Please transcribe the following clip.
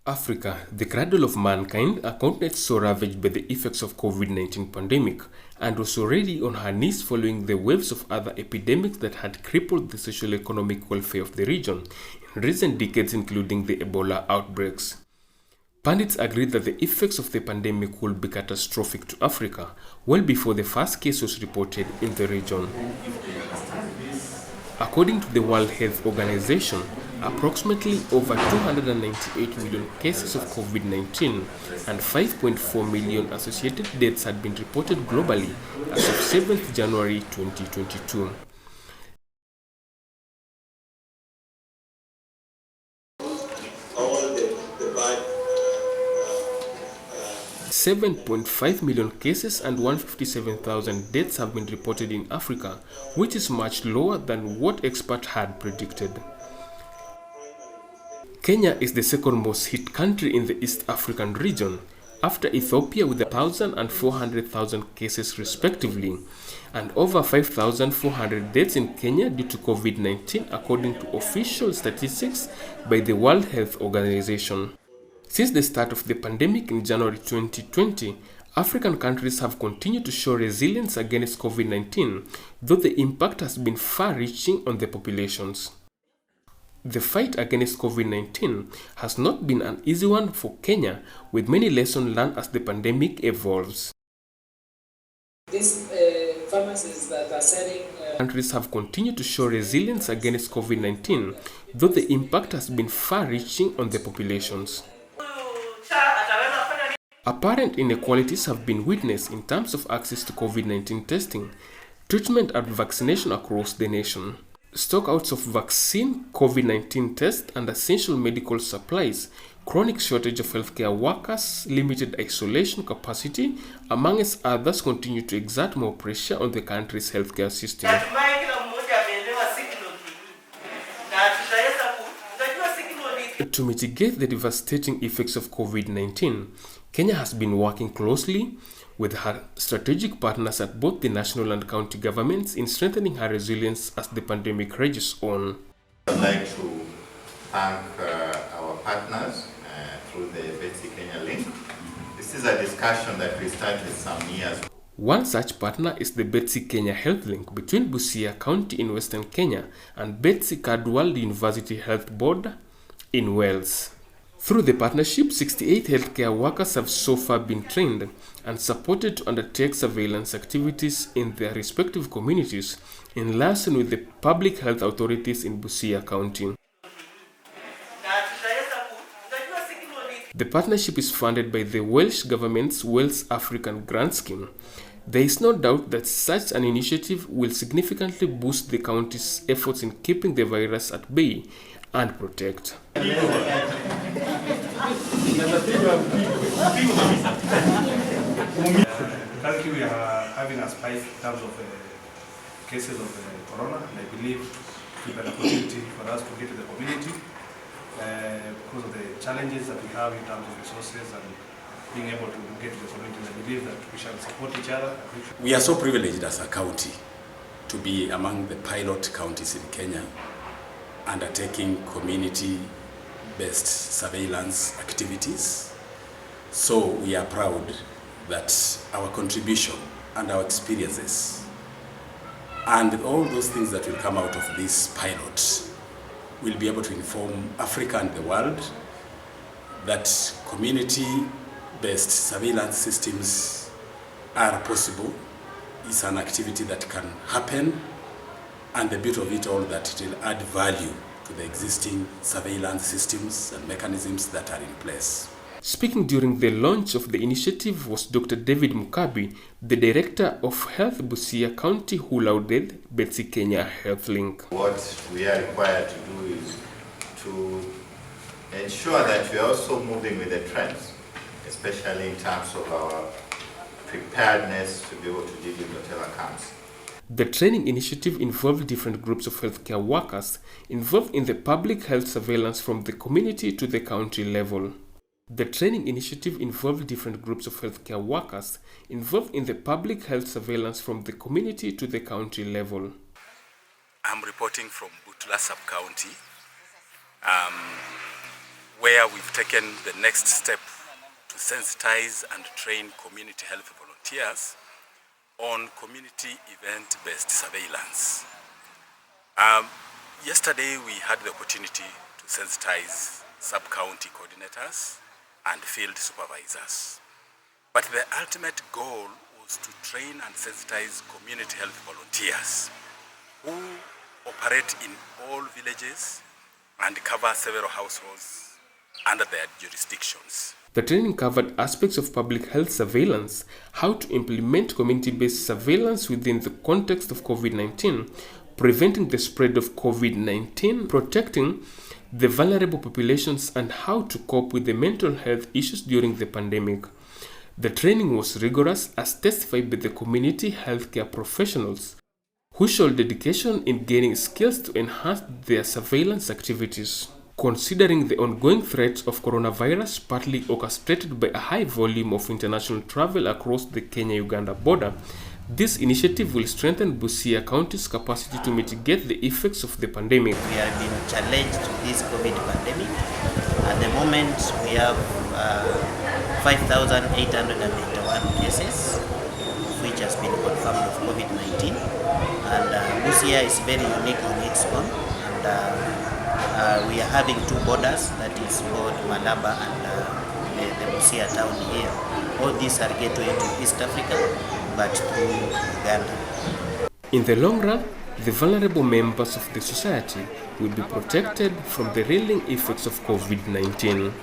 Africa, the cradle of mankind, a continent so ravaged by the effects of COVID-19 pandemic, and was already on her knees following the waves of other epidemics that had crippled the socio-economic welfare of the region in recent decades, including the Ebola outbreaks. Pundits agreed that the effects of the pandemic would be catastrophic to Africa, well before the first case was reported in the region. According to the World Health Organization, approximately over 298 million cases of COVID-19 and 5.4 million associated deaths had been reported globally as of 7th January 2022. 7.5 million cases and 157,000 deaths have been reported in Africa, which is much lower than what experts had predicted. Kenya is the second most hit country in the East African region, after Ethiopia with 1,000 and 400,000 cases respectively, and over 5,400 deaths in Kenya due to COVID-19 according to official statistics by the World Health Organization. Since the start of the pandemic in January 2020, African countries have continued to show resilience against COVID-19, though the impact has been far-reaching on the populations. The fight against COVID-19 has not been an easy one for Kenya, with many lessons learned as the pandemic evolves. These pharmacies that are selling Countries have continued to show resilience against COVID-19, though the impact has been far-reaching on the populations. Apparent inequalities have been witnessed in terms of access to COVID-19 testing, treatment and vaccination across the nation. Stockouts of vaccine, COVID-19 tests and essential medical supplies, chronic shortage of healthcare workers, limited isolation capacity, amongst others, continue to exert more pressure on the country's healthcare system. To mitigate the devastating effects of COVID-19, Kenya has been working closely with her strategic partners at both the national and county governments in strengthening her resilience as the pandemic rages on. I'd like to thank our partners through the Betsi Kenya link. This is a discussion that we started some years ago. One such partner is the Betsi Kenya Health Link between Busia County in Western Kenya and Betsi Cardwell University Health Board in Wales. Through the partnership, 68 healthcare workers have so far been trained and supported to undertake surveillance activities in their respective communities in liaison with the public health authorities in Busia County. The partnership is funded by the Welsh government's Wales African Grant Scheme. There is no doubt that such an initiative will significantly boost the county's efforts in keeping the virus at bay and protect. Currently we are having a spike in terms of cases of corona, and I believe it will be an opportunity for us to get to the community because of the challenges that we have in terms of resources and being able to get to the community. I believe that we shall support each other. We are so privileged as a county to be among the pilot counties in Kenya undertaking community-based surveillance activities. So we are proud that our contribution and our experiences and all those things that will come out of this pilot will be able to inform Africa and the world that community-based surveillance systems are possible. It's an activity that can happen, and the beauty of it all that it will add value to the existing surveillance systems and mechanisms that are in place. Speaking during the launch of the initiative was Dr. David Mukabi, the Director of Health Busia County, who lauded Betsi Kenya Health Link. What we are required to do is to ensure that we are also moving with the trends, especially in terms of our preparedness to be able to deal with whatever comes. The training initiative involved different groups of healthcare workers involved in the public health surveillance from the community to the county level. The training initiative involved different groups of healthcare workers involved in the public health surveillance from the community to the county level. I'm reporting from Butula sub-county, where we've taken the next step to sensitize and train community health volunteers on community event-based surveillance. Yesterday we had the opportunity to sensitize sub-county coordinators and field supervisors. But the ultimate goal was to train and sensitize community health volunteers who operate in all villages and cover several households under their jurisdictions. The training covered aspects of public health surveillance, how to implement community-based surveillance within the context of COVID-19, preventing the spread of COVID-19, protecting the vulnerable populations, and how to cope with the mental health issues during the pandemic. The training was rigorous as testified by the community healthcare professionals, who showed dedication in gaining skills to enhance their surveillance activities. Considering the ongoing threat of coronavirus, partly orchestrated by a high volume of international travel across the Kenya-Uganda border, this initiative will strengthen Busia County's capacity to mitigate the effects of the pandemic. We have been challenged with this COVID pandemic. At the moment, we have 5,881 cases, which has been confirmed of COVID-19. And Busia is very unique in its own. And we are having two borders, that is both Malaba and the Busia town here. All these are gateway to East Africa, but through Uganda. In the long run, the vulnerable members of the society will be protected from the reeling effects of COVID-19.